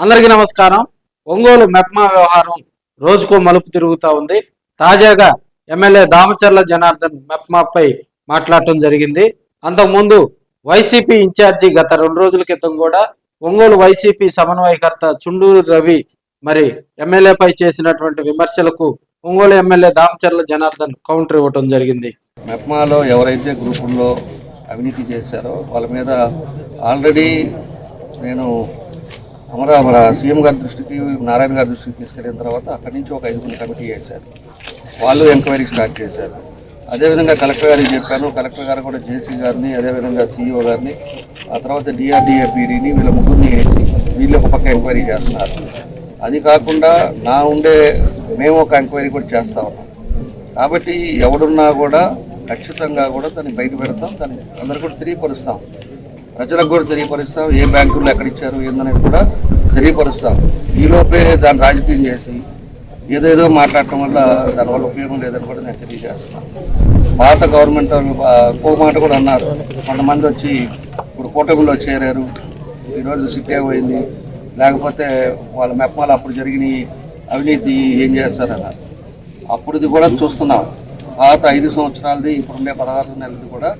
అందరికీ నమస్కారం. ఒంగోలు మెప్మా వ్యవహారం రోజుకో మలుపు తిరుగుతూ ఉంది. తాజాగా ఎమ్మెల్యే దామచర్ల జనార్దన్ మెప్మాపై మాట్లాడటం జరిగింది. అంతకుముందు వైసీపీ ఇన్ఛార్జి గత 2 రోజుల క్రితం కూడా ఒంగోలు వైసీపీ సమన్వయకర్త చుండూరు రవి మరి ఎమ్మెల్యేపై చేసినటువంటి విమర్శలకు ఒంగోలు ఎమ్మెల్యే దామచర్ల జనార్దన్ కౌంటర్ ఇవ్వటం జరిగింది. మెప్మాలో ఎవరైతే గ్రూపుల్లో అవినీతి చేశారో వాళ్ళ మీద ఆల్రెడీ నేను మన సీఎం గారి దృష్టికి, నారాయణ గారి దృష్టికి తీసుకెళ్ళిన తర్వాత అక్కడి నుంచి ఒక 5 కమిటీ చేశారు. వాళ్ళు ఎంక్వైరీ స్టార్ట్ చేశారు. అదేవిధంగా కలెక్టర్ గారికి చెప్పాను. కలెక్టర్ గారు కూడా జేసీ గారిని, అదేవిధంగా సీఈఓ గారిని, ఆ తర్వాత డిఆర్డీఏ పీడీని వీళ్ళ ముగ్గురిని వేసి వీళ్ళు ఒక పక్క ఎంక్వైరీ చేస్తున్నారు. అది కాకుండా మేము ఒక ఎంక్వైరీ కూడా చేస్తూ ఉన్నాం. కాబట్టి ఎవడున్నా కూడా ఖచ్చితంగా కూడా దాన్ని బయట పెడతాం, దాన్ని అందరు కూడా తెలియపరుస్తాం, ప్రజలకు కూడా తెలియపరుస్తాం, ఏ బ్యాంకుల్లో ఎక్కడిచ్చారు ఏందనేది కూడా తెలియపరుస్తాం. ఈలోపే దాన్ని రాజకీయం చేసి ఏదేదో మాట్లాడటం వల్ల దానివల్ల ఉపయోగం లేదని కూడా నేను తెలియజేస్తున్నాను. పాత గవర్నమెంట్ ఇంకో మాట కూడా అన్నారు, కొంతమంది వచ్చి ఇప్పుడు కూటమిలో చేరారు, ఈరోజు సిట్టే పోయింది, లేకపోతే వాళ్ళ మెప్మాలు అప్పుడు జరిగిన అవినీతి ఏం చేస్తారన్నారు. అప్పుడుది కూడా చూస్తున్నాం. పాత 5 సంవత్సరాలది, ఇప్పుడుండే 16 నెలలది కూడా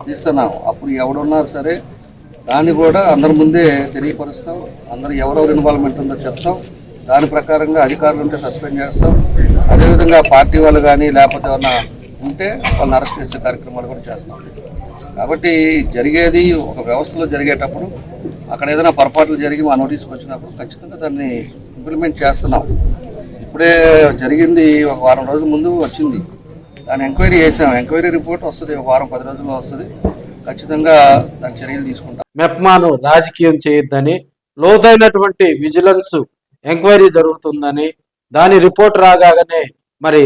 తీస్తున్నాం. అప్పుడు ఎవడున్నారు సరే దాన్ని కూడా అందరి ముందే తెలియపరుస్తాం, అందరూ ఎవరెవరు ఇన్వాల్వ్మెంట్ ఉందో చెప్తాం. దాని ప్రకారంగా అధికారులు ఉంటే సస్పెండ్ చేస్తాం. అదేవిధంగా పార్టీ వాళ్ళు కానీ లేకపోతే ఏమన్నా ఉంటే వాళ్ళని అరెస్ట్ చేసే కార్యక్రమాలు కూడా చేస్తాం. కాబట్టి జరిగేది ఒక వ్యవస్థలో జరిగేటప్పుడు అక్కడ ఏదైనా పొరపాట్లు జరిగి మా నోటీస్కి వచ్చినప్పుడు ఖచ్చితంగా దాన్ని ఇంప్లిమెంట్ చేస్తున్నాం. ఇప్పుడే జరిగింది, ఒక వారం రోజుల ముందు వచ్చింది, దాన్ని ఎంక్వైరీ చేసాం. ఎంక్వైరీ రిపోర్ట్ వస్తుంది, ఒక వారం 10 రోజుల్లో వస్తుంది. ఖచ్చితంగా దాని చర్యలు తీసుకుంటాం. మెప్మాను రాజకీయం చేయొద్దని, లోతైనటువంటి విజిలెన్స్ ఎంక్వైరీ జరుగుతుందని, దాని రిపోర్ట్ రాగానే మరి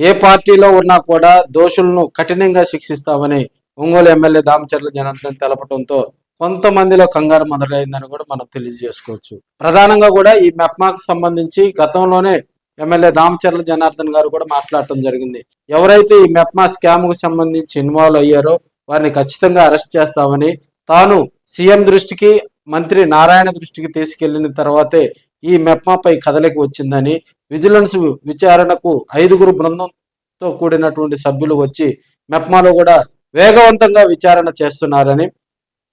ఏ పార్టీలో ఉన్నా కూడా దోషులను కఠినంగా శిక్షిస్తామని ఒంగోలు ఎమ్మెల్యే దామచర్ల జనార్దన్ తెలపడంతో కొంతమందిలో కంగారు మొదలైందని కూడా మనం తెలియజేసుకోవచ్చు. ప్రధానంగా కూడా ఈ మెప్మాకు సంబంధించి గతంలోనే ఎమ్మెల్యే దామచర్ల జనార్దన్ గారు కూడా మాట్లాడటం జరిగింది. ఎవరైతే ఈ మెప్మా స్కామ్కు సంబంధించి ఇన్వాల్వ్ అయ్యారో వారిని ఖచ్చితంగా అరెస్ట్ చేస్తామని, తాను సీఎం దృష్టికి, మంత్రి నారాయణ దృష్టికి తీసుకెళ్లిన తర్వాతే ఈ మెప్మాపై కదలిక వచ్చిందని, విజిలెన్స్ విచారణకు 5 బృందంతో కూడినటువంటి సభ్యులు వచ్చి మెప్మాలో కూడా వేగవంతంగా విచారణ చేస్తున్నారని,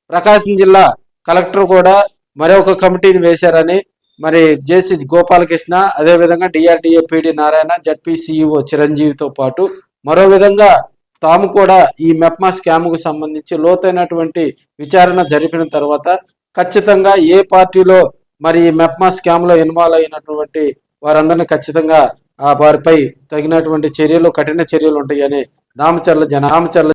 ప్రకాశం జిల్లా కలెక్టర్ కూడా మరొక కమిటీని వేశారని, మరి జేసీ గోపాలకృష్ణ, అదేవిధంగా DRDA PD Narayana, ZP CEO చిరంజీవితో పాటు మరో విధంగా తాము కూడా ఈ మెప్మా స్కామ్కు సంబంధించి లోతైనటువంటి విచారణ జరిపిన తర్వాత ఖచ్చితంగా ఏ పార్టీలో మరి ఈ మెప్మా స్కామ్లో ఇన్వాల్వ్ అయినటువంటి వారందరినీ ఖచ్చితంగా వారిపై తగినటువంటి చర్యలు, కఠిన చర్యలు ఉంటాయని దామచర్ల